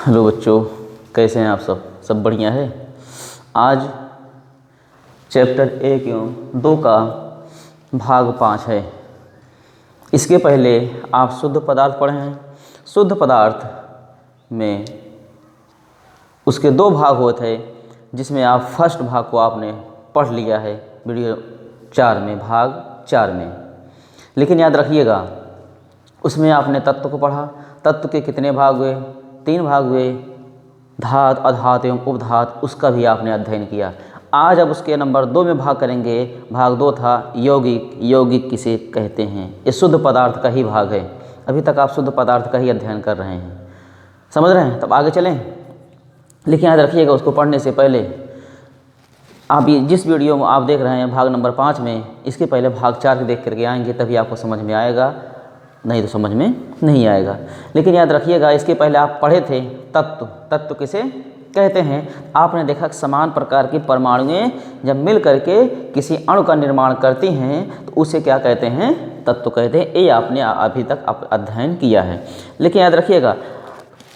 Hello बच्चों, कैसे हैं आप सब बढ़िया है। आज चैप्टर 1 एवं 2 का भाग 5 है। इसके पहले आप शुद्ध पदार्थ पढ़े हैं। शुद्ध पदार्थ में उसके 2 भाग होते हैं, जिसमें आप फर्स्ट भाग को आपने पढ़ लिया है वीडियो 4 में, भाग 4 में। लेकिन याद रखिएगा, उसमें आपने तत्व को पढ़ा। तत्व के कितने भाग हुए? 3 भाग हुए, धात, अधात एवं उपधात, उसका भी आपने अध्ययन किया। आज अब उसके नंबर 2 में भाग करेंगे। भाग 2 था यौगिक। यौगिक किसे कहते हैं? ये शुद्ध पदार्थ का ही भाग है। अभी तक आप शुद्ध पदार्थ का ही अध्ययन कर रहे हैं, समझ रहे हैं? तब आगे चलें। लेकिन याद रखिएगा, उसको पढ़ने से पहले आप ये जिस वीडियो में आप देख रहे हैं भाग नंबर 5 में, इसके पहले भाग 4 के देख करके आएंगे, तभी आपको समझ में आएगा, नहीं तो समझ में नहीं आएगा। लेकिन याद रखिएगा, इसके पहले आप पढ़े थे तत्व। तत्व किसे कहते हैं? आपने देखा कि समान प्रकार की परमाणुएं जब मिल करके किसी अणु का निर्माण करती हैं तो उसे क्या कहते हैं? तत्व कहते हैं। ये आपने अभी तक अध्ययन किया है। लेकिन याद रखिएगा,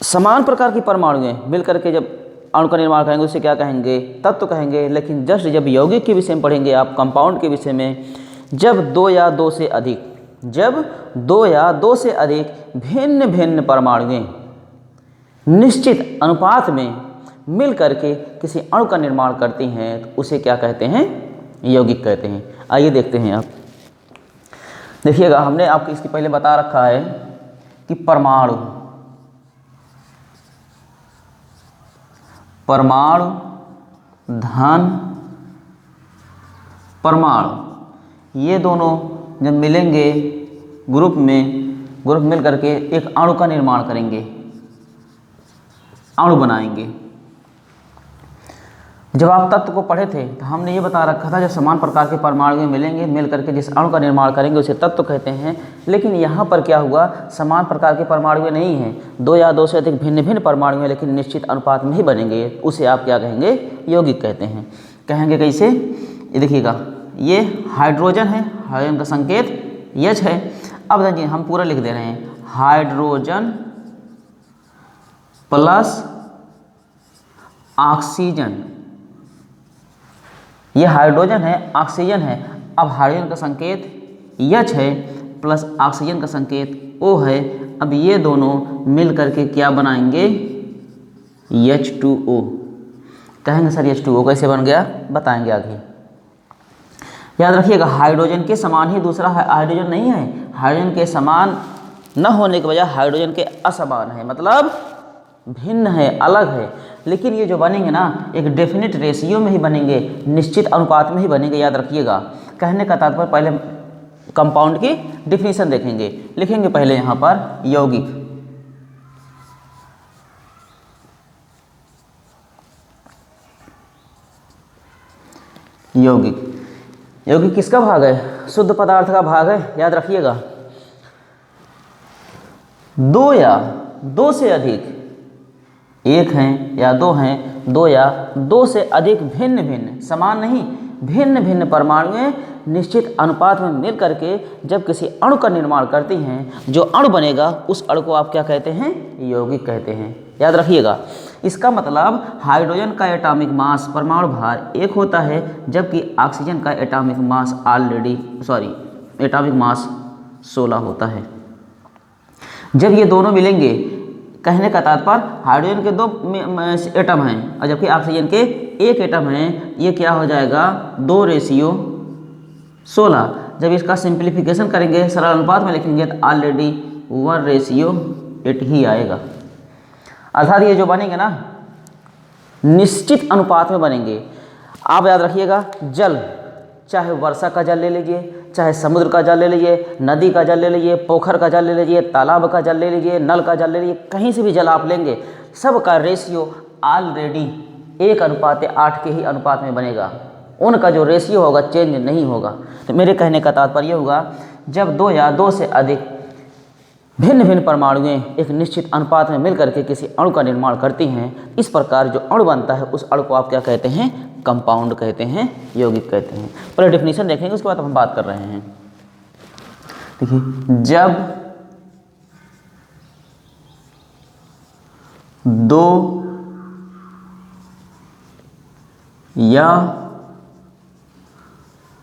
समान प्रकार की परमाणुएं मिल करके जब अणु का निर्माण करेंगे उसे क्या कहेंगे? तत्व कहेंगे। लेकिन जस्ट जब यौगिक के विषय में पढ़ेंगे आप, कंपाउंड के विषय में, जब 2 या 2 से अधिक भिन्न भिन्न परमाणुएं निश्चित अनुपात में मिल करके किसी अणु का निर्माण करती हैं तो उसे क्या कहते हैं? यौगिक कहते हैं। आइए देखते हैं। आप देखिएगा, हमने आपको इसके पहले बता रखा है कि परमाणु धन परमाणु, ये दोनों जब मिलेंगे ग्रुप मिल करके एक अणु का निर्माण करेंगे, अणु बनाएंगे। जब आप तत्व को पढ़े थे तो हमने ये बता रखा था, जब समान प्रकार के परमाणु मिलेंगे, मिल करके जिस अणु का निर्माण करेंगे उसे तत्व कहते हैं। लेकिन यहाँ पर क्या हुआ? समान प्रकार के परमाणु नहीं हैं, 2 या 2 से अधिक भिन्न भिन्न परमाणु हैं, लेकिन निश्चित अनुपात में ही बनेंगे, उसे आप क्या कहेंगे? यौगिक कहते हैं। कहेंगे कैसे? ये देखिएगा, ये हाइड्रोजन है, हाइड्रोजन का संकेत H है। अब देखिए, हम पूरा लिख दे रहे हैं, हाइड्रोजन प्लस ऑक्सीजन। ये हाइड्रोजन है, ऑक्सीजन है। अब हाइड्रोजन का संकेत H है प्लस ऑक्सीजन का संकेत O है। अब ये दोनों मिल करके क्या बनाएंगे? H2O। कहेंगे सर H2O कैसे बन गया? बताएंगे आगे। याद रखिएगा, हाइड्रोजन के समान ही दूसरा हाइड्रोजन नहीं है। हाइड्रोजन के समान न होने की वजह हाइड्रोजन के असमान है, मतलब भिन्न है, अलग है। लेकिन ये जो बनेंगे ना, एक डेफिनेट रेशियो में ही बनेंगे, निश्चित अनुपात में ही बनेंगे। याद रखिएगा, कहने का तात्पर्य, पहले कंपाउंड की डिफिनीशन देखेंगे। लिखेंगे पहले यहाँ पर यौगिक। यौगिक किसका भाग है? शुद्ध पदार्थ का भाग है। याद रखिएगा, 2 या 2 से अधिक, 1 हैं या 2 हैं, 2 या 2 से अधिक भिन्न भिन्न, समान नहीं, भिन्न भिन्न परमाणुएं निश्चित अनुपात में मिल करके जब किसी अणु का निर्माण करती हैं, जो अणु बनेगा उस अणु को आप क्या कहते हैं? यौगिक कहते हैं। याद रखिएगा, इसका मतलब हाइड्रोजन का एटॉमिक मास, परमाणु भार 1 होता है, जबकि ऑक्सीजन का एटॉमिक मास एटॉमिक मास 16 होता है। जब ये दोनों मिलेंगे, कहने का तात्पर्य हाइड्रोजन के 2 एटम हैं और जबकि ऑक्सीजन के 1 एटम हैं, ये क्या हो जाएगा? 2:16। जब इसका सिंप्लीफिकेशन करेंगे, सरल अनुपात में लिखेंगे तो ऑलरेडी 1:8 ही आएगा। अर्थात ये जो बनेंगे ना, निश्चित अनुपात में बनेंगे। आप याद रखिएगा, जल, चाहे वर्षा का जल ले लीजिए, चाहे समुद्र का जल ले लीजिए, नदी का जल ले लीजिए, पोखर का जल ले लीजिए, तालाब का जल ले लीजिए, नल का जल ले लीजिए, कहीं से भी जल आप लेंगे, सब का रेशियो ऑलरेडी 1:8 के ही अनुपात में बनेगा। उनका जो रेशियो होगा चेंज नहीं होगा। तो मेरे कहने का तात्पर्य होगा, जब 2 या 2 से अधिक भिन्न भिन्न परमाणुएं एक निश्चित अनुपात में मिल करके किसी अणु का निर्माण करती हैं, इस प्रकार जो अणु बनता है उस अणु को आप क्या कहते हैं? कंपाउंड कहते हैं, यौगिक कहते हैं। पहले डेफिनेशन देखेंगे, उसके बाद हम बात कर रहे हैं। देखिए, जब दो या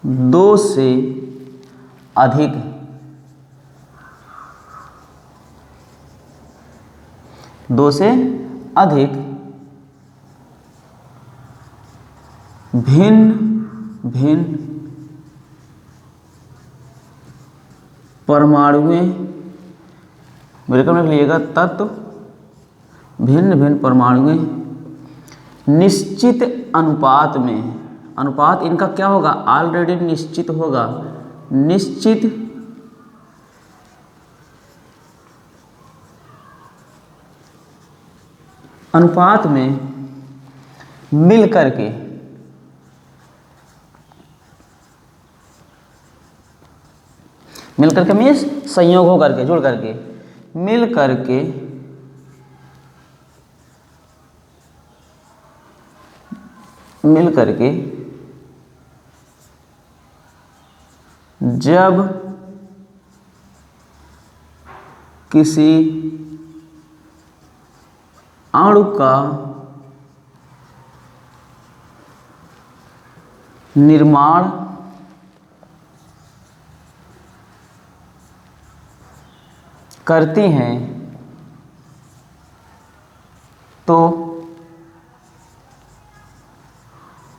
दो से अधिक भिन्न भिन्न परमाणुएं, ब्रैकेट में लिखिएगा, तत्व भिन्न भिन्न परमाणुएं निश्चित अनुपात में, अनुपात इनका क्या होगा, ऑलरेडी निश्चित होगा, निश्चित अनुपात में मिल करके मीन्स संयोग हो करके, जुड़ करके, मिल करके जब किसी अणु का निर्माण करती हैं तो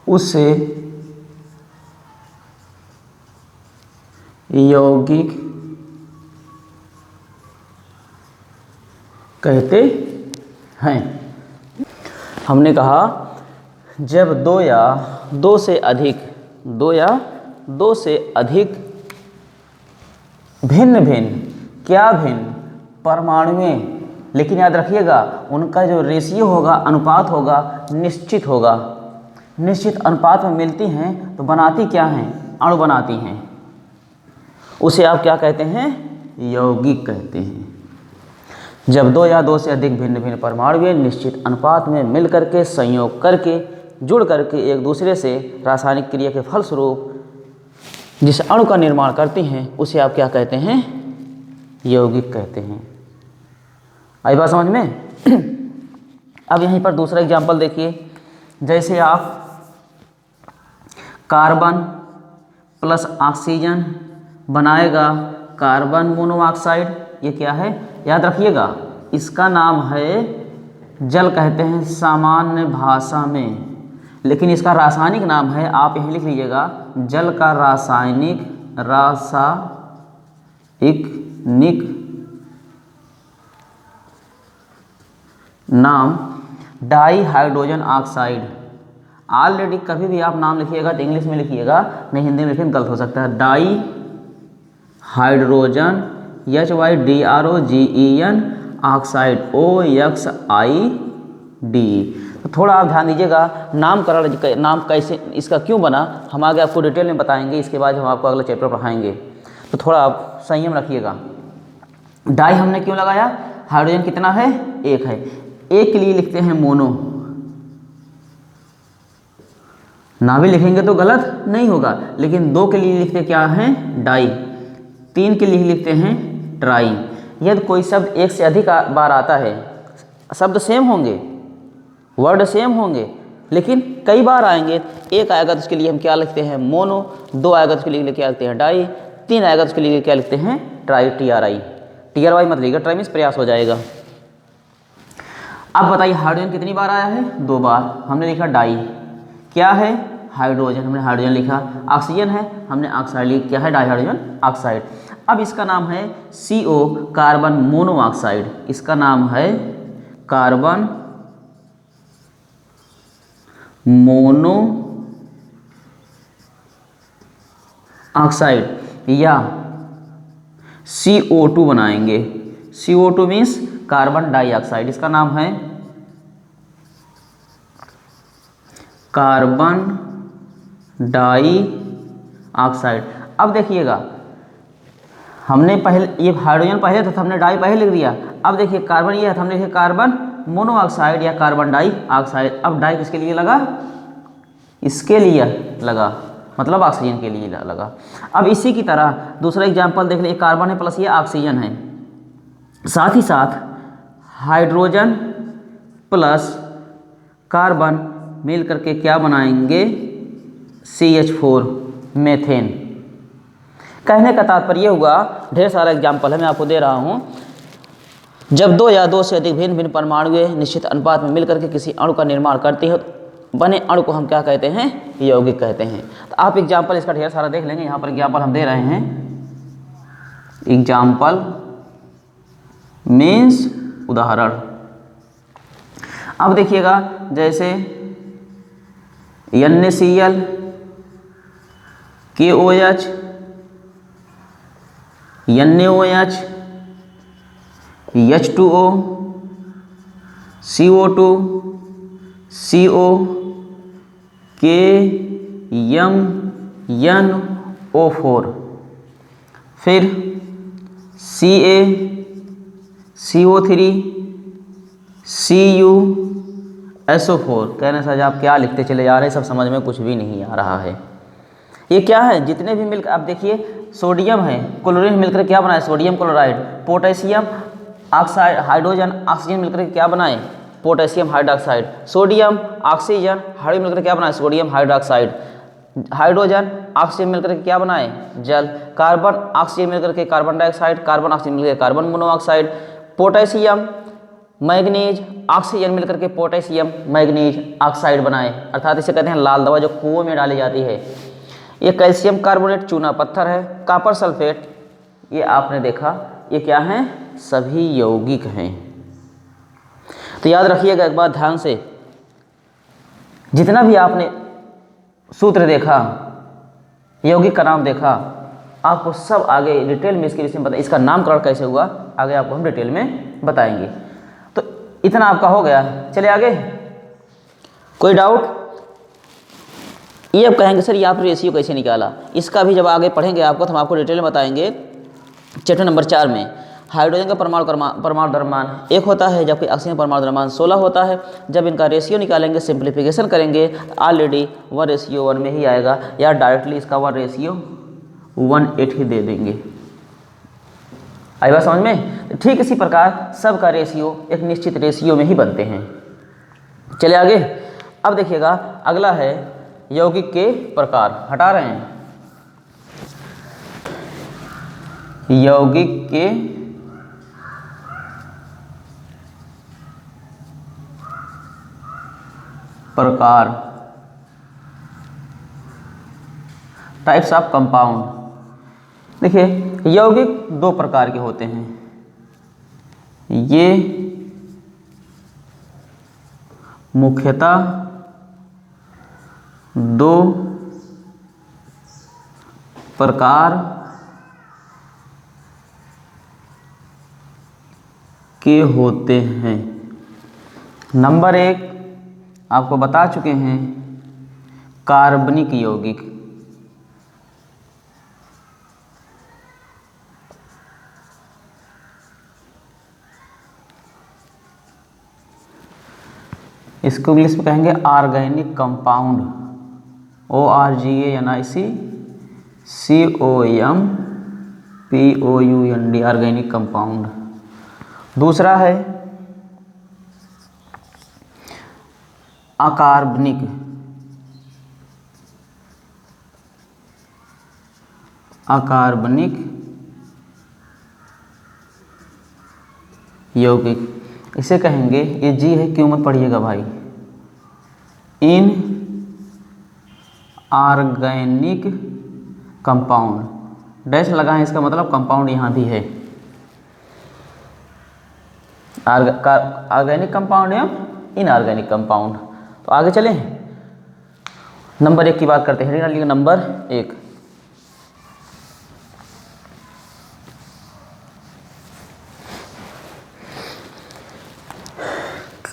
उसे यौगिक कहते हैं। हमने कहा जब दो या दो से अधिक भिन्न भिन्न परमाणुएं, लेकिन याद रखिएगा उनका जो रेशियो होगा, अनुपात होगा, निश्चित होगा, निश्चित अनुपात में मिलती हैं तो बनाती क्या हैं, अणु बनाती हैं, उसे आप क्या कहते हैं, यौगिक कहते हैं। जब दो या दो से अधिक भिन्न भिन्न परमाणुएं निश्चित अनुपात में मिल करके, संयोग करके, जुड़ करके एक दूसरे से रासायनिक क्रिया के फलस्वरूप जिस अणु का निर्माण करती हैं उसे आप क्या कहते हैं, यौगिक कहते हैं। आई बात समझ में। अब यहीं पर दूसरा एग्जाम्पल देखिए, जैसे आप कार्बन प्लस ऑक्सीजन बनाएगा कार्बन मोनोऑक्साइड, ये क्या है, याद रखिएगा इसका नाम है जल कहते हैं सामान्य भाषा में, लेकिन इसका रासायनिक नाम है, आप यहीं लिख लीजिएगा, जल का रासायनिक नाम डाई हाइड्रोजन ऑक्साइड। ऑलरेडी कभी भी आप नाम लिखिएगा तो इंग्लिश में लिखिएगा, नहीं हिंदी में लिखिए गलत हो सकता है। Di hydrogen HYDROGEN oxide OXID। तो थोड़ा आप ध्यान दीजिएगा, नाम कैसे इसका क्यों बना, हम आगे आपको डिटेल में बताएंगे, इसके बाद हम आपको अगला चैप्टर पढ़ाएंगे, तो थोड़ा आप संयम रखिएगा। डाई हमने क्यों लगाया, हाइड्रोजन कितना है, एक है, एक के लिए लिखते हैं मोनो, ना भी लिखेंगे तो गलत नहीं होगा, लेकिन दो के लिए लिखते क्या हैं, डाई, तीन के लिए लिखते हैं ट्राई। यदि कोई शब्द एक से अधिक बार आता है, शब्द सेम होंगे, वर्ड सेम होंगे, लेकिन कई बार आएंगे, एक आएगा तो उसके लिए हम क्या लिखते हैं, मोनो, दो आएगा तो उसके लिए क्या लिखते हैं, डाई, तीन आएगा तो उसके लिए क्या लिखते हैं, ट्राई, TRY मत लिखिएगा, ट्राई मीन्स प्रयास हो जाएगा। अब बताइए हाइड्रोजन कितनी बार आया है, दो बार, हमने लिखा डाई, क्या है, हाइड्रोजन, हमने हाइड्रोजन लिखा, ऑक्सीजन है, हमने ऑक्साइड लिखा, क्या है, डाई हाइड्रोजन ऑक्साइड। अब इसका नाम है CO कार्बन मोनोऑक्साइड, इसका नाम है कार्बन मोनो ऑक्साइड या CO2 बनाएंगे, CO2 मीन्स कार्बन डाइऑक्साइड, इसका नाम है कार्बन डाई ऑक्साइड। अब देखिएगा हमने पहले ये हाइड्रोजन पहले था तो हमने डाई पहले लिख दिया, अब देखिए कार्बन ये है तो हमने लिखा कार्बन मोनोऑक्साइड या कार्बन डाई ऑक्साइड। अब डाई किसके लिए लगा, इसके लिए लगा, मतलब ऑक्सीजन के लिए लगा। अब इसी की तरह दूसरा एग्जांपल देख लीजिए, कार्बन है प्लस ये ऑक्सीजन है, साथ ही साथ हाइड्रोजन प्लस कार्बन मिल करके क्या बनाएंगे, CH4 मेथेन। कहने का तात्पर्य हुआ, ढेर सारा एग्जाम्पल है मैं आपको दे रहा हूँ, जब दो या दो से अधिक भिन्न भिन्न परमाणुएं निश्चित अनुपात में मिलकर के किसी अणु का निर्माण करती है, बने अणु को हम क्या कहते हैं, यौगिक कहते हैं। तो आप एग्जाम्पल इसका ढेर सारा देख लेंगे, यहाँ पर एग्जाम्पल हम दे रहे हैं। एग्जाम्पल मीन्स उदाहरण। अब देखिएगा, जैसे NaCl, KOH, NaOH, H2O, CO2, CO, KMnO4, फिर Ca, CO3, Cu, SO4। कहने से आप क्या लिखते चले जा रहे हैं, सब समझ में कुछ भी नहीं आ रहा है। ये क्या है, जितने भी मिलकर आप देखिए, सोडियम है, क्लोरीन मिलकर क्या बनाए, sodium chloride. Potassium oxide, hydrogen oxygen मिलकर क्या बनाए, potassium hydroxide. Sodium oxygen hydrogen मिलकर क्या बनाए, सोडियम हाइड्रोक्साइड। हाइड्रोजन ऑक्सीजन मिलकर के क्या बनाए, जल। कार्बन ऑक्सीजन मिलकर के कार्बन डाइऑक्साइड, कार्बन ऑक्सीजन मिलकर carbon monoxide. Potassium manganese oxygen मिलकर के पोटेशियम मैग्नीज ऑक्साइड बनाए, अर्थात इसे कहते हैं लाल दवा, जो कुओं में डाली जाती है। ये कैल्शियम कार्बोनेट चूना पत्थर है। कॉपर सल्फेट, ये आपने देखा, ये क्या हैं, सभी यौगिक हैं। तो याद रखिएगा एक बात ध्यान से, जितना भी आपने सूत्र देखा, यौगिक का नाम देखा, आपको सब आगे डिटेल में इसके विषय में बताएं। इसका नामकरण कैसे हुआ, आगे आपको हम डिटेल में बताएंगे। तो इतना आपका हो गया, चलिए आगे। कोई डाउट? ये अब कहेंगे सर ये आप रेशियो कैसे निकाला, इसका भी जब आगे पढ़ेंगे आपको तो हम आपको डिटेल में बताएंगे। चैप्टर नंबर 4 में हाइड्रोजन का परमाणु द्रव्यमान 1 होता है, जबकि ऑक्सीजन परमाणु द्रव्यमान 16 होता है। जब इनका रेशियो निकालेंगे, सिंप्लीफिकेशन करेंगे, ऑलरेडी 1:1 में ही आएगा, या डायरेक्टली इसका 1:1 ही दे देंगे। आई बात समझ में? ठीक इसी प्रकार सब का रेशियो एक निश्चित रेशियो में ही बनते हैं। चलिए आगे। अब देखिएगा, अगला है यौगिक के प्रकार। हटा रहे हैं, यौगिक के प्रकार, टाइप्स ऑफ कंपाउंड। देखिए, यौगिक 2 प्रकार के होते हैं। ये मुख्यतः 2 प्रकार के होते हैं। नंबर 1 आपको बता चुके हैं, कार्बनिक यौगिक। इसको इंग्लिश में कहेंगे organic compound, ORGANIC COMPOUND, organic compound. दूसरा है अकार्बनिक, अकार्बनिक यौगिक। इसे कहेंगे, ये जी है, क्यों मत पढ़िएगा भाई, इन ऑर्गेनिक कंपाउंड। डैश लगाएं, इसका मतलब कंपाउंड यहाँ भी है। ऑर्गेनिक कंपाउंड या इनऑर्गेनिक कंपाउंड। तो आगे चलें, नंबर 1 की बात करते हैं। नंबर 1,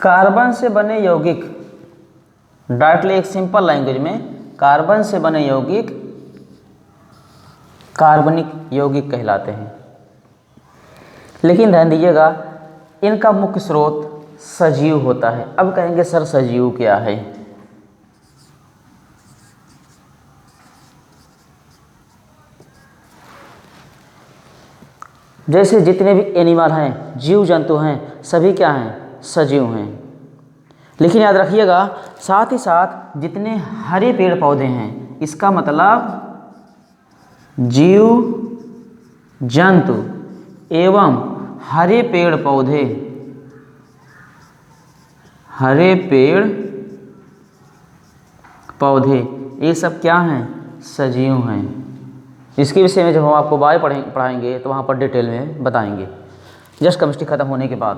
कार्बन से बने यौगिक। डायरेक्टली एक सिंपल लैंग्वेज में, कार्बन से बने यौगिक कार्बनिक यौगिक कहलाते हैं। लेकिन ध्यान दीजिएगा, इनका मुख्य स्रोत सजीव होता है। अब कहेंगे सर सजीव क्या है? जैसे जितने भी एनिमल हैं, जीव जंतु हैं, सभी क्या हैं? सजीव हैं। लेकिन याद रखिएगा, साथ ही साथ जितने हरे पेड़ पौधे हैं, इसका मतलब जीव जंतु एवं हरे पेड़ पौधे, हरे पेड़ पौधे ये सब क्या हैं? सजीव हैं। इसके विषय में जब हम आपको बायो पढ़ाएंगे तो वहाँ पर डिटेल में बताएंगे, जस्ट केमिस्ट्री खत्म होने के बाद।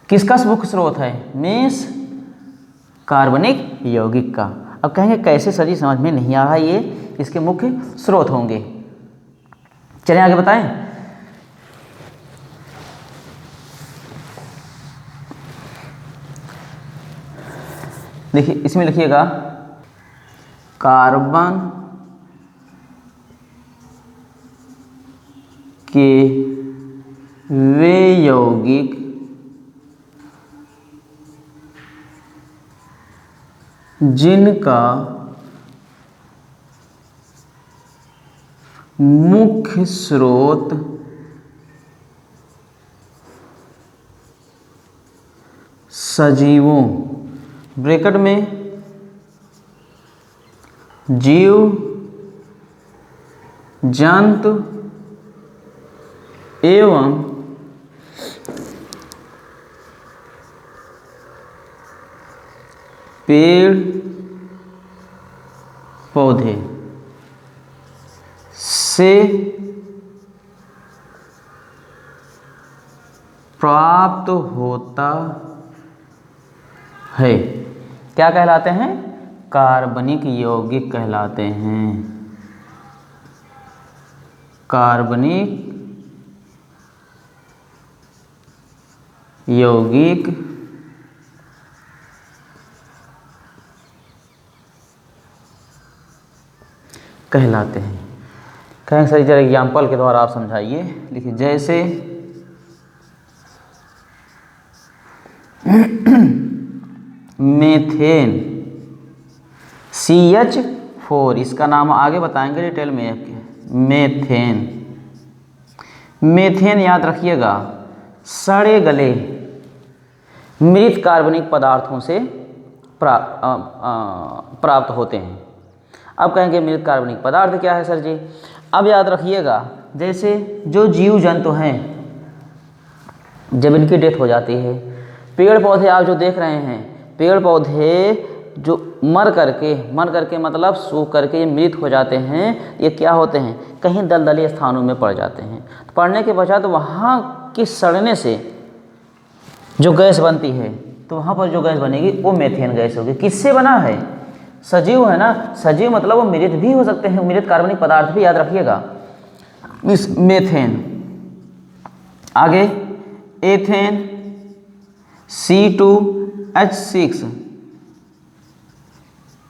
किसका मुख्य स्रोत है? मीन्स कार्बनिक यौगिक का। अब कहेंगे कैसे सर जी, समझ में नहीं आ रहा, ये इसके मुख्य स्रोत होंगे। चलिए आगे बताएं। देखिए इसमें लिखिएगा कार्बन के वे यौगिक जिनका मुख्य स्रोत सजीवों, ब्रैकेट में जीव जंतु एवं पेड़ पौधे से प्राप्त होता है। क्या कहलाते हैं? कार्बनिक यौगिक कहलाते हैं। कार्बनिक यौगिक कहलाते हैं। कहें सर जरा एग्जाम्पल के द्वारा आप समझाइए। देखिए जैसे मेथेन CH4, इसका नाम आगे बताएंगे डिटेल में। मेथेन, मेथेन याद रखिएगा सड़े गले मृत कार्बनिक पदार्थों से प्राप्त होते हैं। अब कहेंगे मृत कार्बनिक पदार्थ क्या है सर जी? अब याद रखिएगा जैसे जो जीव जंतु हैं, जब इनकी डेथ हो जाती है, पेड़ पौधे आप जो देख रहे हैं, पेड़ पौधे जो मर करके मतलब सूख करके मृत हो जाते हैं, ये क्या होते हैं? कहीं दलदली स्थानों में पड़ जाते हैं। तो पड़ने के पश्चात वहाँ की सड़ने से जो गैस बनती है, तो वहाँ पर जो गैस बनेगी वो मेथेन गैस होगी। किससे बना है? सजीव है ना। सजीव मतलब वो मृत भी हो सकते हैं, मृत कार्बनिक पदार्थ भी, याद रखिएगा। इस मेथेन, आगे एथेन C2H6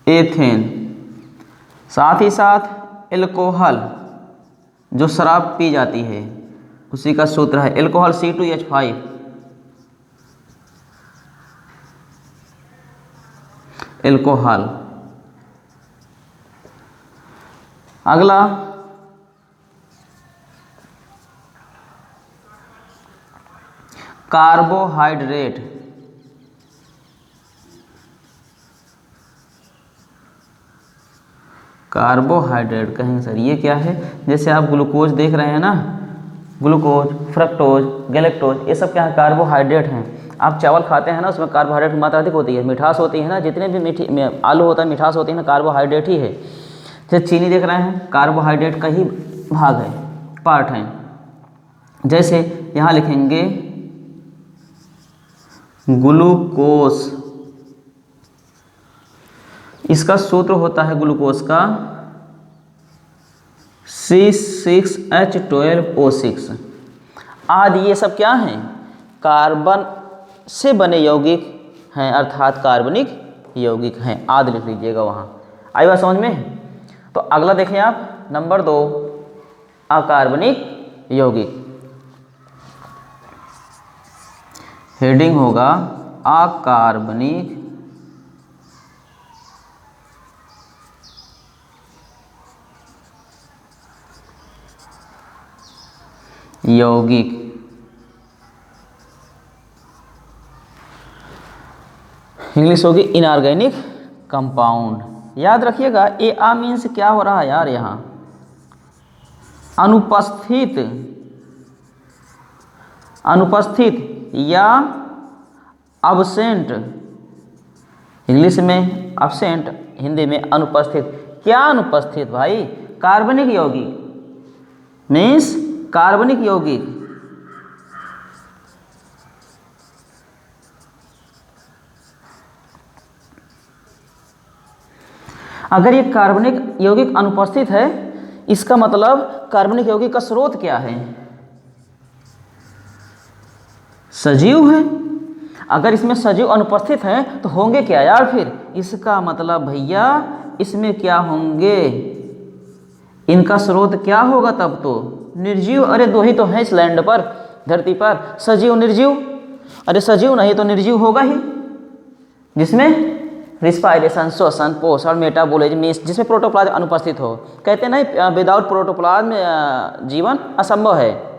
एथेन, साथ ही साथ एल्कोहल जो शराब पी जाती है उसी का सूत्र है एल्कोहल C2H5। एल्कोहल। अगला कार्बोहाइड्रेट। कार्बोहाइड्रेट कहेंगे सर ये क्या है? जैसे आप ग्लूकोज देख रहे हैं ना, ग्लूकोज, फ्रक्टोज, गैलेक्टोज, ये सब क्या है? कार्बोहाइड्रेट हैं। आप चावल खाते हैं ना, उसमें कार्बोहाइड्रेट की मात्रा अधिक होती है, मिठास होती है ना, जितने भी मीठी आलू होता है मिठास होती है ना, कार्बोहाइड्रेट ही है। जैसे चीनी देख रहे हैं, कार्बोहाइड्रेट का ही भाग है, पार्ट है। जैसे यहाँ लिखेंगे ग्लूकोस, इसका सूत्र होता है ग्लूकोज का C6H12O6 आदि। ये सब क्या हैं? कार्बन से बने यौगिक हैं, अर्थात कार्बनिक यौगिक हैं। आदि लिख लीजिएगा वहाँ। आई बात समझ में? तो अगला देखें आप, नंबर 2 अकार्बनिक यौगिक। हेडिंग होगा अकार्बनिक यौगिक। इंग्लिश होगी इनऑर्गेनिक कंपाउंड। याद रखिएगा ए आ मीन्स क्या हो रहा है यार, यहाँ अनुपस्थित, अनुपस्थित या अब्सेंट। इंग्लिश में अब्सेंट, हिंदी में अनुपस्थित। क्या अनुपस्थित भाई? कार्बनिक यौगिक मीन्स कार्बनिक यौगिक। अगर ये कार्बनिक यौगिक अनुपस्थित है, इसका मतलब कार्बनिक यौगिक का स्रोत क्या है? सजीव है। अगर इसमें सजीव अनुपस्थित हैं तो होंगे क्या यार फिर? इसका मतलब भैया इसमें क्या होंगे? इनका स्रोत क्या होगा तब तो? निर्जीव। अरे दो ही तो हैं इस लैंड पर, धरती पर, सजीव निर्जीव। अरे सजीव नहीं तो निर्जीव होगा ही, जिसमें रिस्पायरेशन, श्वसन, पोषण, मेटाबॉलिज्म, जिसमें प्रोटोप्लाज्म अनुपस्थित हो। कहते नहीं विदाउट प्रोटोप्लाज्म जीवन असंभव है।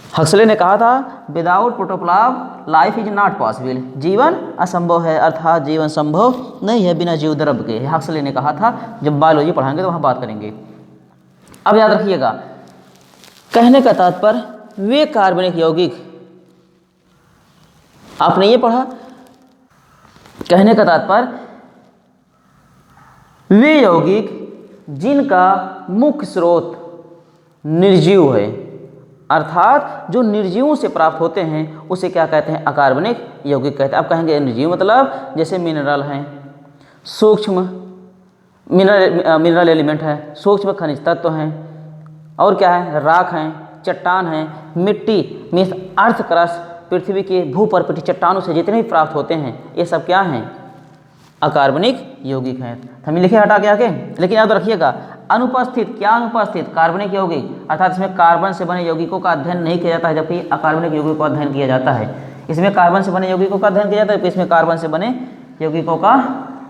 हक्सले ने कहा था without protoplasm life is not possible, जीवन असंभव है, अर्थात जीवन संभव नहीं है बिना जीव द्रव्य के। हक्सले ने कहा था। जब बायोलॉजी पढ़ाएंगे तो वहाँ बात करेंगे। अब याद रखिएगा, कहने का तात्पर्य वे कार्बनिक यौगिक, आपने ये पढ़ा, कहने का तात्पर्य वे यौगिक जिनका मुख्य स्रोत निर्जीव है, अर्थात जो निर्जीवों से प्राप्त होते हैं उसे क्या कहते हैं? अकार्बनिक यौगिक कहते हैं। अब कहेंगे निर्जीव मतलब जैसे मिनरल हैं, सूक्ष्म मिनरल एलिमेंट है, सूक्ष्म खनिज तत्व हैं, और क्या है? राख हैं, चट्टान हैं, मिट्टी मीन्स अर्थ क्रस्ट, पृथ्वी के भूपर्पटी चट्टानों से जितने भी प्राप्त होते हैं ये सब क्या हैं? अकार्बनिक यौगिक हैं। हमें लिखे हटा के आगे, लेकिन याद रखिएगा अनुपस्थित। क्या अनुपस्थित? कार्बनिक यौगिक, अर्थात इसमें कार्बन से बने यौगिकों का अध्ययन नहीं किया जाता है, जबकि अकार्बनिक यौगिकों का अध्ययन किया जाता है। इसमें कार्बन से बने यौगिकों का अध्ययन किया जाता है, जबकि इसमें कार्बन से बने यौगिकों का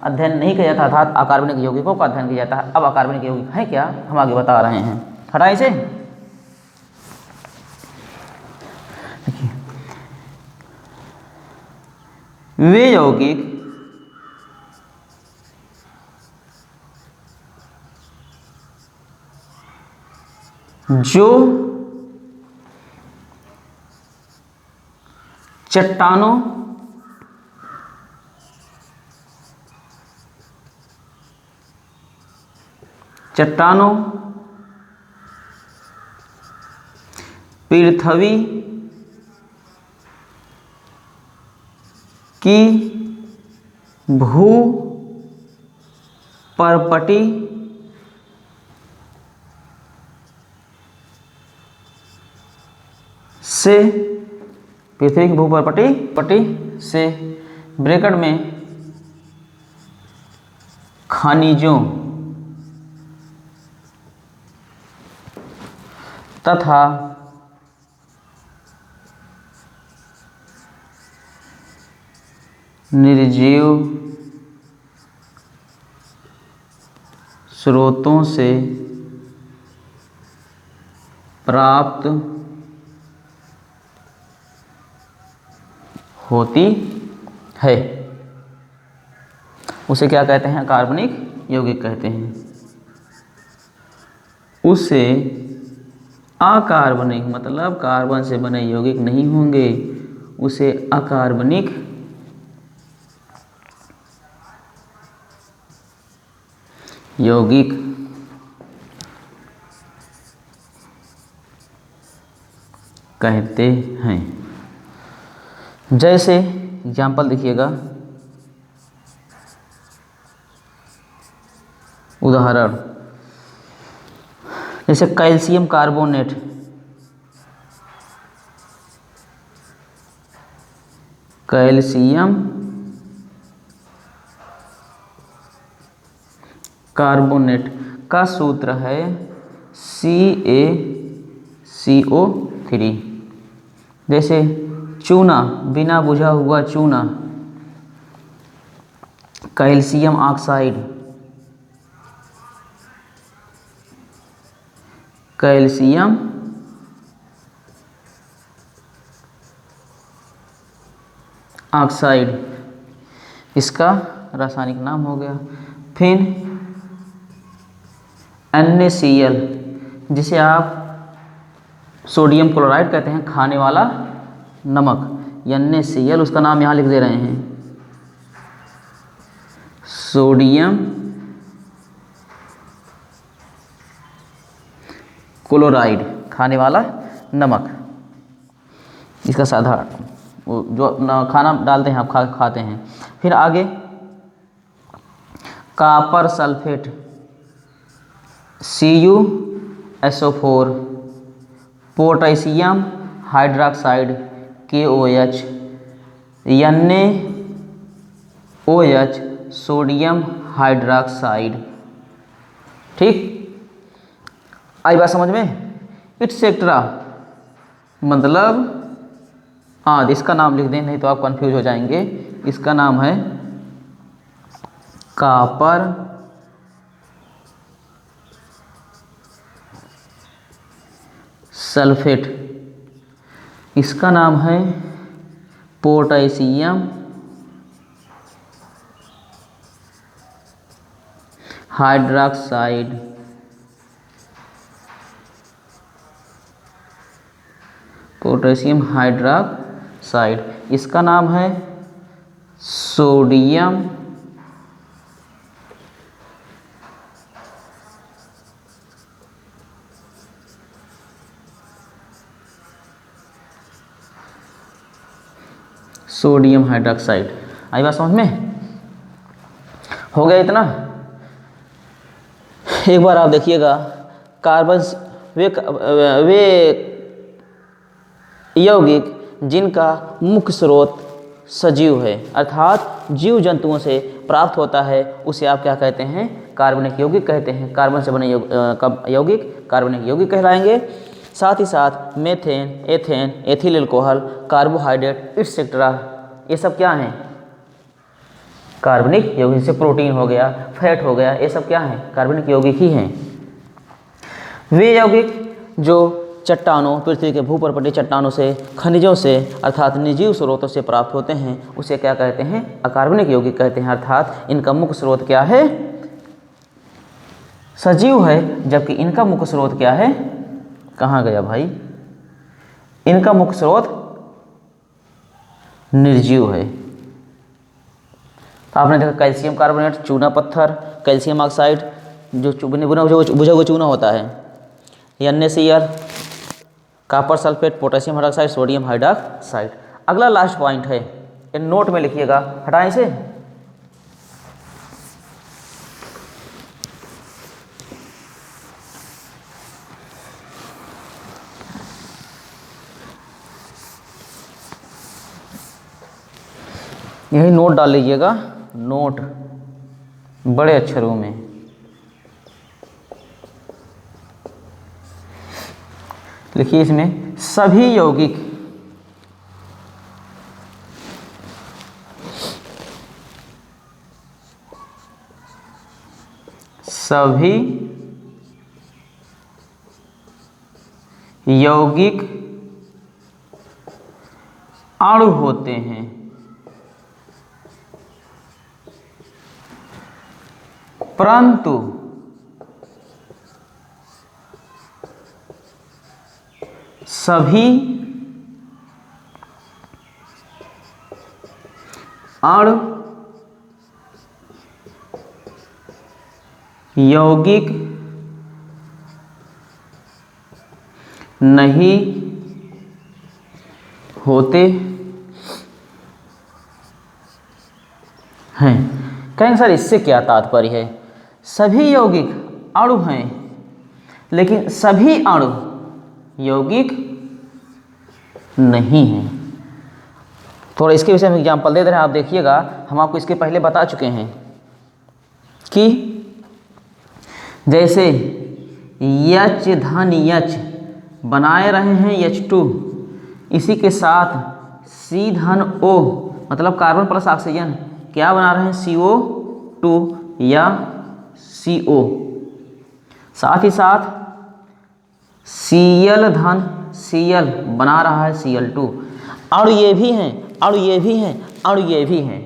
अध्ययन नहीं किया जाता, अर्थात अकार्बनिक यौगिकों का अध्ययन किया जाता है। अब अकार्बनिक यौगिक है क्या, हम आगे बता रहे हैं। हटाए इसे। वे यौगिक जो चट्टानों, पृथ्वी की भू परपटी से, पृथ्वी की भूपर्पटी से ब्रैकेट में खनिजों तथा निर्जीव स्रोतों से प्राप्त होती है, उसे क्या कहते हैं? कार्बनिक यौगिक कहते हैं। उसे अकार्बनिक मतलब कार्बन से बने यौगिक नहीं होंगे, उसे अकार्बनिक यौगिक कहते हैं। जैसे एग्जाम्पल देखिएगा, उदाहरण जैसे कैल्शियम कार्बोनेट, कैल्शियम कार्बोनेट का सूत्र है CaCO3। जैसे चूना, बिना बुझा हुआ चूना, कैल्शियम ऑक्साइड, कैल्शियम ऑक्साइड। इसका रासायनिक नाम हो गया। फिर NaCl, जिसे आप सोडियम क्लोराइड कहते हैं, खाने वाला नमक, NaCl, उसका नाम यहाँ लिख दे रहे हैं, सोडियम क्लोराइड, खाने वाला नमक। इसका साधारण जो खाना डालते हैं आप खाते हैं। फिर आगे copper sulphate CuSO4, potassium hydroxide KOH, NaOH, sodium hydroxide. ठीक, आई बात समझ में? इटसेट्रा मतलब इसका नाम लिख दें, नहीं तो आप कंफ्यूज हो जाएंगे। इसका नाम है कॉपर सल्फेट, इसका नाम है पोटेशियम हाइड्रोक्साइड, पोटेशियम हाइड्रोक्साइड। इसका नाम है सोडियम हाइड्रोक्साइड। आई बात समझ में? हो गया इतना? एक बार आप देखिएगा, कार्बन वे यौगिक जिनका मुख्य स्रोत सजीव है, अर्थात जीव जंतुओं से प्राप्त होता है, उसे आप क्या कहते हैं? कार्बनिक यौगिक कहते हैं। कार्बन से बने यौगिक कार्बनिक यौगिक कहलाएंगे। साथ ही साथ methane, ethane, ethyl alcohol, carbohydrate etcetera, ये सब क्या हैं? कार्बनिक यौगिक। जैसे प्रोटीन हो गया, फैट हो गया, ये सब क्या हैं? कार्बनिक यौगिक ही हैं। वे यौगिक जो चट्टानों, पृथ्वी के भूपर्पटीय चट्टानों से, खनिजों से अर्थात निर्जीव स्रोतों से प्राप्त होते हैं, उसे क्या कहते हैं? अकार्बनिक यौगिक कहते हैं। अर्थात इनका मुख्य स्रोत क्या है? सजीव है, जबकि इनका मुख्य स्रोत क्या है? कहाँ गया भाई? इनका मुख्य स्रोत निर्जीव है। आपने देखा कैल्शियम कार्बोनेट, चूना पत्थर, कैल्शियम ऑक्साइड, जो बुझा हुआ चूना होता है, NaCl, copper sulphate, potassium hydroxide, sodium hydroxide. अगला लास्ट पॉइंट है, इन नोट में लिखिएगा, हटाएं इसे। यही नोट डाल लीजिएगा, नोट बड़े अक्षरों में। लिखिए इसमें, सभी यौगिक अणु होते हैं, परंतु सभी अणु यौगिक नहीं होते हैं। कहेंगे सर इससे क्या तात्पर्य है? सभी यौगिक अणु हैं, लेकिन सभी अणु यौगिक नहीं हैं। थोड़ा इसके विषय में एग्जाम्पल दे रहे हैं, आप देखिएगा। हम आपको इसके पहले बता चुके हैं कि जैसे H धन H बनाए रहे हैं H2, इसी के साथ C धन O मतलब कार्बन प्लस ऑक्सीजन क्या बना रहे हैं? CO2 या CO। साथ ही साथ Cl धन Cl बना रहा है Cl2। अणु ये भी हैं, अणु ये भी हैं, अणु ये भी हैं।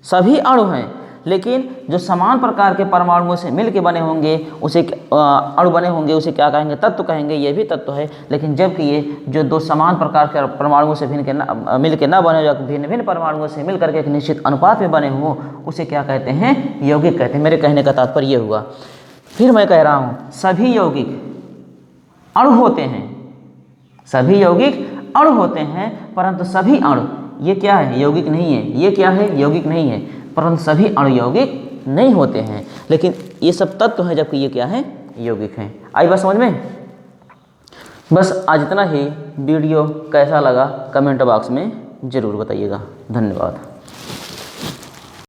सभी अणु हैं, लेकिन जो समान प्रकार के परमाणुओं से मिल के बने होंगे उसे अणु बने होंगे उसे क्या कहेंगे? तत्व कहेंगे। ये भी तत्व है। लेकिन जबकि ये जो दो समान प्रकार के परमाणुओं से मिल के ना बने, भिन्न भिन्न परमाणुओं से मिल करके एक निश्चित अनुपात में बने हों, उसे क्या कहते हैं? यौगिक कहते हैं। मेरे कहने का तात्पर्य ये हुआ। फिर मैं कह रहा हूँ सभी यौगिक अणु होते हैं, सभी यौगिक अणु होते हैं, परंतु सभी अणु ये क्या है? यौगिक नहीं है। ये क्या है? यौगिक नहीं है। परंतु सभी अणु यौगिक नहीं होते हैं, लेकिन ये सब तत्व हैं, जबकि ये क्या है? यौगिक हैं। आई बात समझ में? बस आज इतना ही। वीडियो कैसा लगा कमेंट बॉक्स में ज़रूर बताइएगा। धन्यवाद।